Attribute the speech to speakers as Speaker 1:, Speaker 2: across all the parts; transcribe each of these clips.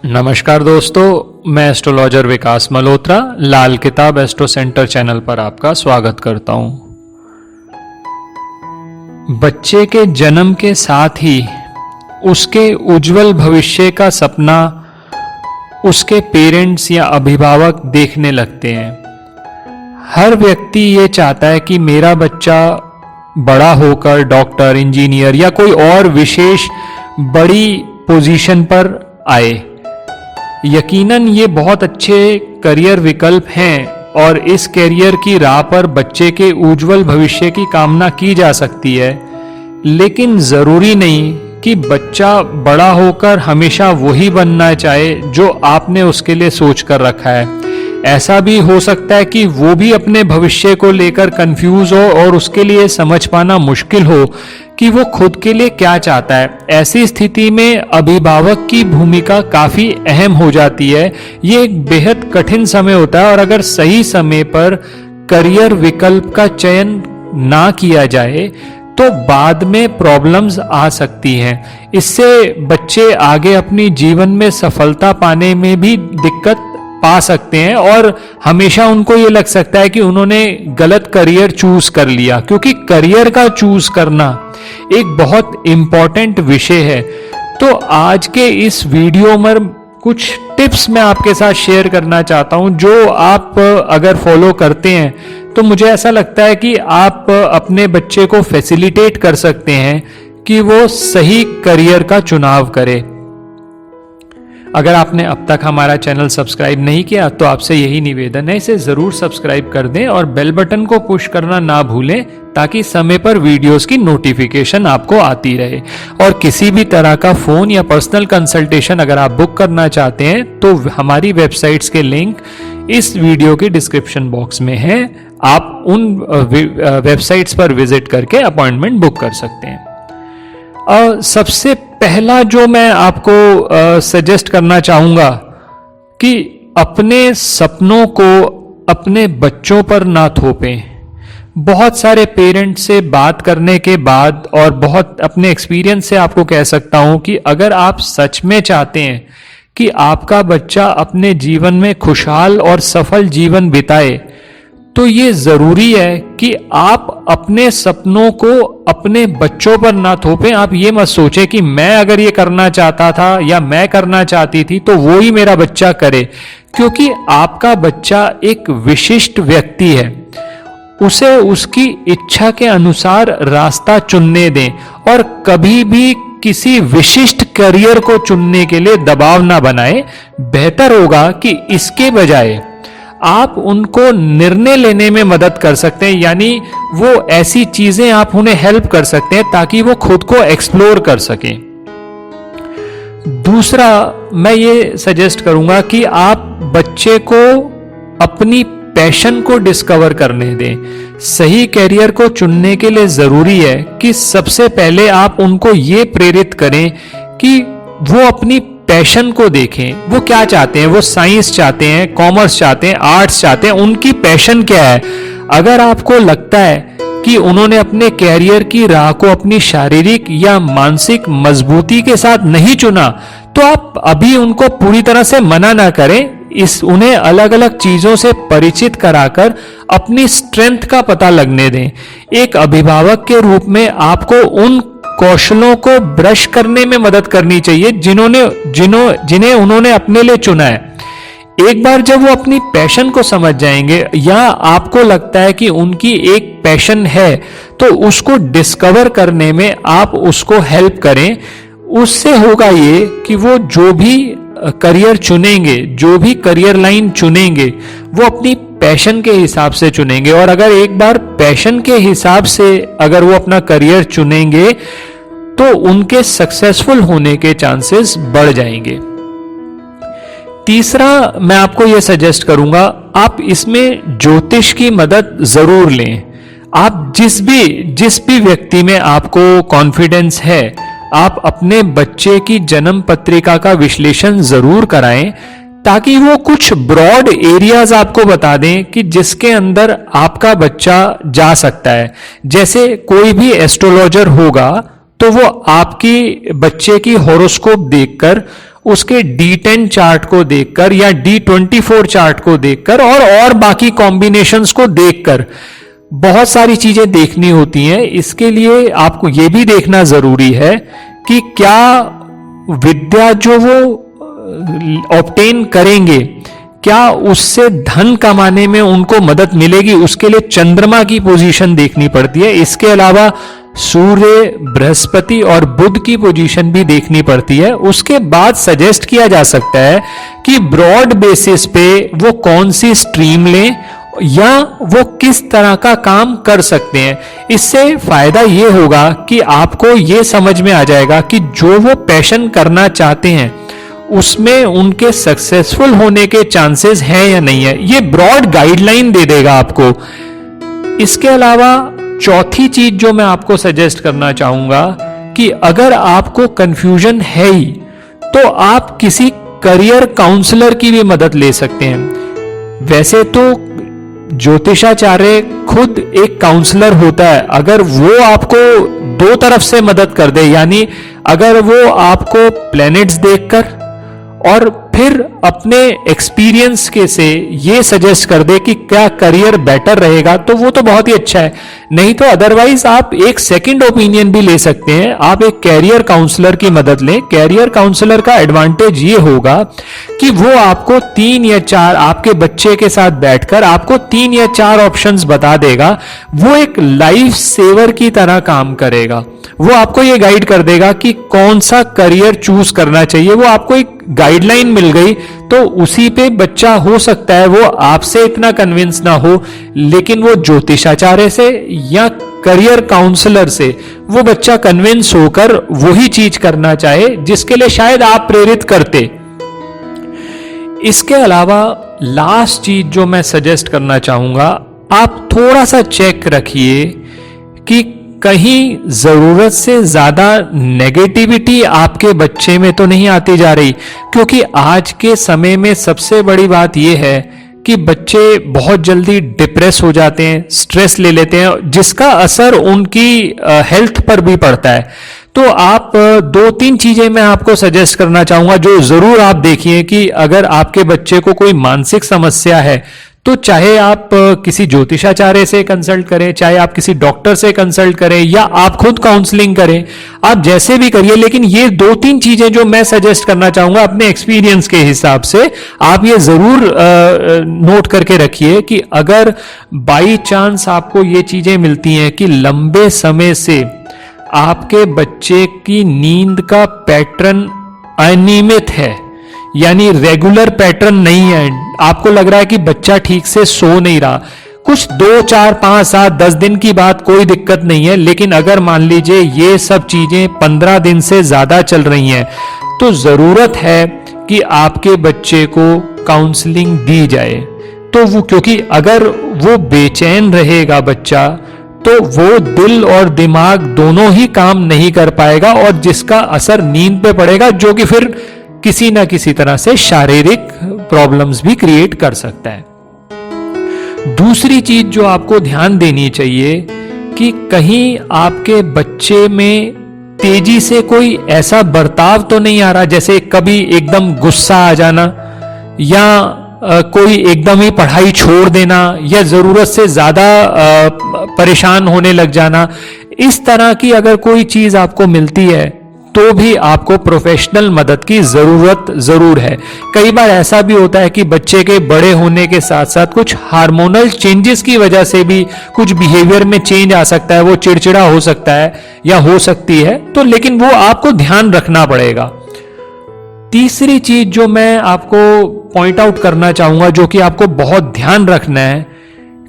Speaker 1: नमस्कार दोस्तों, मैं एस्ट्रोलॉजर विकास मल्होत्रा लाल किताब एस्ट्रो सेंटर चैनल पर आपका स्वागत करता हूं। बच्चे के जन्म के साथ ही उसके उज्जवल भविष्य का सपना उसके पेरेंट्स या अभिभावक देखने लगते हैं। हर व्यक्ति ये चाहता है कि मेरा बच्चा बड़ा होकर डॉक्टर, इंजीनियर या कोई और विशेष बड़ी पोजीशन पर आए। यकीनन ये बहुत अच्छे करियर विकल्प हैं और इस करियर की राह पर बच्चे के उज्जवल भविष्य की कामना की जा सकती है, लेकिन जरूरी नहीं कि बच्चा बड़ा होकर हमेशा वही बनना चाहे जो आपने उसके लिए सोच कर रखा है। ऐसा भी हो सकता है कि वो भी अपने भविष्य को लेकर कंफ्यूज हो और उसके लिए समझ पाना मुश्किल हो कि वो खुद के लिए क्या चाहता है। ऐसी स्थिति में अभिभावक की भूमिका काफी अहम हो जाती है। ये एक बेहद कठिन समय होता है और अगर सही समय पर करियर विकल्प का चयन ना किया जाए तो बाद में प्रॉब्लम्स आ सकती हैं। इससे बच्चे आगे अपनी जीवन में सफलता पाने में भी दिक्कत पा सकते हैं और हमेशा उनको ये लग सकता है कि उन्होंने गलत करियर चूज कर लिया, क्योंकि करियर का चूज करना एक बहुत इंपॉर्टेंट विषय है। तो आज के इस वीडियो में कुछ टिप्स मैं आपके साथ शेयर करना चाहता हूं, जो आप अगर फॉलो करते हैं तो मुझे ऐसा लगता है कि आप अपने बच्चे को फैसिलिटेट कर सकते हैं कि वो सही करियर का चुनाव करे। अगर आपने अब तक हमारा चैनल सब्सक्राइब नहीं किया तो आपसे यही निवेदन है, इसे जरूर सब्सक्राइब कर दें और बेल बटन को पुश करना ना भूलें ताकि समय पर वीडियोस की नोटिफिकेशन आपको आती रहे। और किसी भी तरह का फोन या पर्सनल कंसल्टेशन अगर आप बुक करना चाहते हैं तो हमारी वेबसाइट्स के लिंक इस वीडियो के डिस्क्रिप्शन बॉक्स में है। आप उन वेबसाइट्स पर विजिट करके अपॉइंटमेंट बुक कर सकते हैं। सबसे पहला जो मैं आपको सजेस्ट करना चाहूंगा कि अपने सपनों को अपने बच्चों पर ना थोपें। बहुत सारे पेरेंट्स से बात करने के बाद और बहुत अपने एक्सपीरियंस से आपको कह सकता हूं कि अगर आप सच में चाहते हैं कि आपका बच्चा अपने जीवन में खुशहाल और सफल जीवन बिताए तो ये जरूरी है कि आप अपने सपनों को अपने बच्चों पर ना थोपें। आप ये मत सोचें कि मैं अगर ये करना चाहता था या मैं करना चाहती थी तो वो ही मेरा बच्चा करे, क्योंकि आपका बच्चा एक विशिष्ट व्यक्ति है। उसे उसकी इच्छा के अनुसार रास्ता चुनने दें और कभी भी किसी विशिष्ट करियर को चुनने के लिए दबाव ना बनाएं। बेहतर होगा कि इसके बजाय आप उनको निर्णय लेने में मदद कर सकते हैं, यानी वो ऐसी चीजें आप उन्हें हेल्प कर सकते हैं ताकि वो खुद को एक्सप्लोर कर सकें। दूसरा, मैं ये सजेस्ट करूंगा कि आप बच्चे को अपनी पैशन को डिस्कवर करने दें। सही कैरियर को चुनने के लिए जरूरी है कि सबसे पहले आप उनको ये प्रेरित करें कि वो अपनी पैशन को देखें। वो क्या चाहते हैं, वो साइंस चाहते हैं, कॉमर्स चाहते हैं, आर्ट्स चाहते हैं, उनकी पैशन क्या है। अगर आपको लगता है कि उन्होंने अपने कैरियर की राह को अपनी शारीरिक या मानसिक मजबूती के साथ नहीं चुना तो आप अभी उनको पूरी तरह से मना ना करें। उन्हें अलग अलग चीजों से परिचित कराकर अपनी स्ट्रेंथ का पता लगने दें। एक अभिभावक के रूप में आपको उन कौशलों को ब्रश करने में मदद करनी चाहिए जिन्हें उन्होंने अपने लिए चुना है। एक बार जब वो अपनी पैशन को समझ जाएंगे या आपको लगता है कि उनकी एक पैशन है तो उसको डिस्कवर करने में आप उसको हेल्प करें। उससे होगा ये कि वो जो भी करियर चुनेंगे, जो भी करियर लाइन चुनेंगे, वो अपनी पैशन के हिसाब से चुनेंगे। और अगर एक बार पैशन के हिसाब से अगर वो अपना करियर चुनेंगे तो उनके सक्सेसफुल होने के चांसेस बढ़ जाएंगे। तीसरा, मैं आपको यह सजेस्ट करूंगा, आप इसमें ज्योतिष की मदद जरूर लें। आप जिस भी व्यक्ति में आपको कॉन्फिडेंस है, आप अपने बच्चे की जन्म पत्रिका का विश्लेषण जरूर कराएं ताकि वो कुछ ब्रॉड एरियाज आपको बता दें कि जिसके अंदर आपका बच्चा जा सकता है। जैसे कोई भी एस्ट्रोलॉजर होगा तो वो आपकी बच्चे की हॉरोस्कोप देखकर उसके D10 चार्ट को देखकर या D24 चार्ट को देखकर और बाकी कॉम्बिनेशंस को देखकर बहुत सारी चीजें देखनी होती हैं। इसके लिए आपको यह भी देखना जरूरी है कि क्या विद्या जो वो ऑब्टेन करेंगे, क्या उससे धन कमाने में उनको मदद मिलेगी, उसके लिए चंद्रमा की पोजीशन देखनी पड़ती है। इसके अलावा सूर्य, बृहस्पति और बुध की पोजीशन भी देखनी पड़ती है। उसके बाद सजेस्ट किया जा सकता है कि ब्रॉड बेसिस पे वो कौन सी स्ट्रीम लें या वो किस तरह का काम कर सकते हैं। इससे फायदा ये होगा कि आपको ये समझ में आ जाएगा कि जो वो पैशन करना चाहते हैं उसमें उनके सक्सेसफुल होने के चांसेस हैं या नहीं है। ये ब्रॉड गाइडलाइन दे देगा आपको। इसके अलावा चौथी चीज जो मैं आपको सजेस्ट करना चाहूंगा कि अगर आपको कंफ्यूजन है ही तो आप किसी करियर काउंसलर की भी मदद ले सकते हैं। वैसे तो ज्योतिषाचार्य खुद एक काउंसलर होता है। अगर वो आपको दो तरफ से मदद कर दे, यानी अगर वो आपको प्लैनेट्स देखकर और फिर अपने एक्सपीरियंस के से ये सजेस्ट कर दे कि क्या करियर बेटर रहेगा, तो वो तो बहुत ही अच्छा है। नहीं तो अदरवाइज आप एक सेकंड ओपिनियन भी ले सकते हैं। आप एक कैरियर काउंसलर की मदद लें। कैरियर काउंसलर का एडवांटेज ये होगा कि वो आपको 3 या 4 आपके बच्चे के साथ बैठकर आपको 3 या 4 ऑप्शंस बता देगा। वो एक लाइफ सेवर की तरह काम करेगा। वो आपको ये गाइड कर देगा कि कौन सा करियर चूज करना चाहिए। वो आपको एक गाइडलाइन मिल गई तो उसी पे बच्चा, हो सकता है वो आपसे इतना कन्विंस ना हो, लेकिन वो ज्योतिषाचार्य से या करियर काउंसलर से वो बच्चा कन्विंस होकर वही चीज करना चाहे जिसके लिए शायद आप प्रेरित करते। इसके अलावा लास्ट चीज जो मैं सजेस्ट करना चाहूंगा, आप थोड़ा सा चेक रखिए कि कहीं जरूरत से ज्यादा नेगेटिविटी आपके बच्चे में तो नहीं आती जा रही। क्योंकि आज के समय में सबसे बड़ी बात यह है कि बच्चे बहुत जल्दी डिप्रेस हो जाते हैं, स्ट्रेस ले लेते हैं, जिसका असर उनकी हेल्थ पर भी पड़ता है। तो आप 2-3 चीजें मैं आपको सजेस्ट करना चाहूंगा जो जरूर आप देखिए कि अगर आपके बच्चे को कोई मानसिक समस्या है तो चाहे आप किसी ज्योतिषाचार्य से कंसल्ट करें, चाहे आप किसी डॉक्टर से कंसल्ट करें या आप खुद काउंसलिंग करें, आप जैसे भी करिए। लेकिन ये 2-3 चीजें जो मैं सजेस्ट करना चाहूंगा अपने एक्सपीरियंस के हिसाब से, आप ये जरूर नोट करके रखिए कि अगर बाई चांस आपको ये चीजें मिलती हैं कि लंबे समय से आपके बच्चे की नींद का पैटर्न अनियमित है, यानी रेगुलर पैटर्न नहीं है, आपको लग रहा है कि बच्चा ठीक से सो नहीं रहा, कुछ 2, 4, 5, 7, 10 दिन की बात कोई दिक्कत नहीं है। लेकिन अगर मान लीजिए ये सब चीजें 15 दिन से ज्यादा चल रही हैं तो जरूरत है कि आपके बच्चे को काउंसलिंग दी जाए। तो वो, क्योंकि अगर वो बेचैन रहेगा बच्चा तो वो दिल और दिमाग दोनों ही काम नहीं कर पाएगा और जिसका असर नींद पे पड़ेगा, जो कि फिर किसी ना किसी तरह से शारीरिक प्रॉब्लम्स भी क्रिएट कर सकता है। दूसरी चीज जो आपको ध्यान देनी चाहिए कि कहीं आपके बच्चे में तेजी से कोई ऐसा बर्ताव तो नहीं आ रहा, जैसे कभी एकदम गुस्सा आ जाना या कोई एकदम ही पढ़ाई छोड़ देना या जरूरत से ज्यादा परेशान होने लग जाना। इस तरह की अगर कोई चीज आपको मिलती है तो भी आपको प्रोफेशनल मदद की जरूरत जरूर है। कई बार ऐसा भी होता है कि बच्चे के बड़े होने के साथ साथ कुछ हार्मोनल चेंजेस की वजह से भी कुछ बिहेवियर में चेंज आ सकता है, वो चिड़चिड़ा हो सकता है या हो सकती है, तो लेकिन वो आपको ध्यान रखना पड़ेगा। तीसरी चीज जो मैं आपको पॉइंट आउट करना चाहूंगा, जो कि आपको बहुत ध्यान रखना है,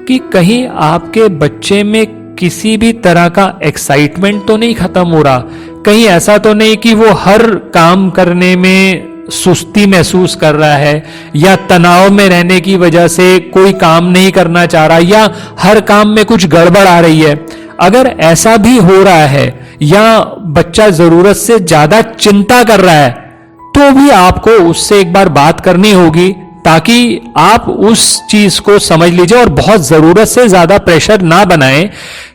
Speaker 1: कि कहीं आपके बच्चे में किसी भी तरह का एक्साइटमेंट तो नहीं खत्म हो रहा, कहीं ऐसा तो नहीं कि वो हर काम करने में सुस्ती महसूस कर रहा है या तनाव में रहने की वजह से कोई काम नहीं करना चाह रहा या हर काम में कुछ गड़बड़ आ रही है। अगर ऐसा भी हो रहा है या बच्चा जरूरत से ज्यादा चिंता कर रहा है तो भी आपको उससे एक बार बात करनी होगी, ताकि आप उस चीज को समझ लीजिए और बहुत जरूरत से ज्यादा प्रेशर ना बनाएं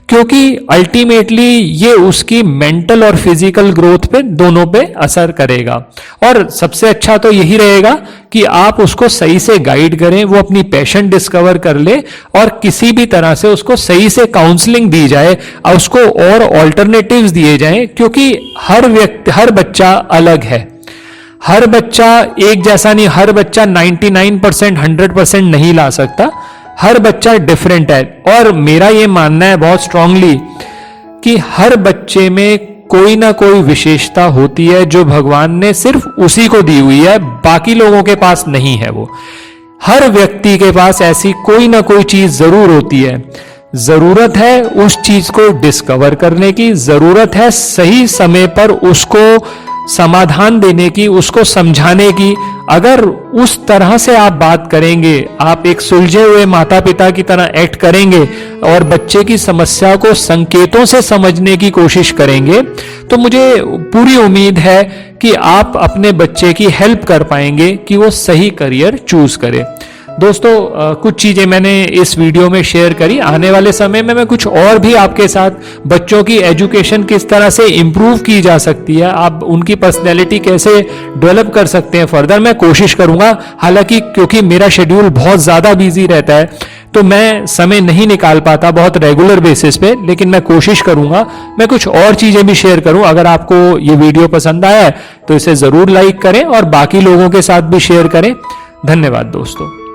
Speaker 1: क्योंकि अल्टीमेटली ये उसकी मेंटल और फिजिकल ग्रोथ पे दोनों पे असर करेगा। और सबसे अच्छा तो यही रहेगा कि आप उसको सही से गाइड करें, वो अपनी पैशन डिस्कवर कर ले और किसी भी तरह से उसको सही से काउंसलिंग दी जाए और उसको और ऑल्टरनेटिव्स दिए जाएं, क्योंकि हर बच्चा अलग है। हर बच्चा एक जैसा नहीं, हर बच्चा 99% 100% नहीं ला सकता, हर बच्चा डिफरेंट है। और मेरा ये मानना है बहुत स्ट्रांगली कि हर बच्चे में कोई ना कोई विशेषता होती है जो भगवान ने सिर्फ उसी को दी हुई है, बाकी लोगों के पास नहीं है। वो हर व्यक्ति के पास ऐसी कोई ना कोई चीज जरूर होती है। जरूरत है उस चीज को डिस्कवर करने की, जरूरत है सही समय पर उसको समाधान देने की, उसको समझाने की। अगर उस तरह से आप बात करेंगे, आप एक सुलझे हुए माता पिता की तरह एक्ट करेंगे और बच्चे की समस्या को संकेतों से समझने की कोशिश करेंगे, तो मुझे पूरी उम्मीद है कि आप अपने बच्चे की हेल्प कर पाएंगे कि वो सही करियर चूज करे। दोस्तों, कुछ चीजें मैंने इस वीडियो में शेयर करी। आने वाले समय में मैं कुछ और भी आपके साथ बच्चों की एजुकेशन किस तरह से इंप्रूव की जा सकती है, आप उनकी पर्सनैलिटी कैसे डेवलप कर सकते हैं फर्दर, मैं कोशिश करूंगा। हालांकि क्योंकि मेरा शेड्यूल बहुत ज्यादा बिजी रहता है तो मैं समय नहीं निकाल पाता बहुत रेगुलर बेसिस पे, लेकिन मैं कोशिश करूंगा मैं कुछ और चीजें भी शेयर करूं। अगर आपको ये वीडियो पसंद आया है तो इसे जरूर लाइक करें और बाकी लोगों के साथ भी शेयर करें। धन्यवाद दोस्तों।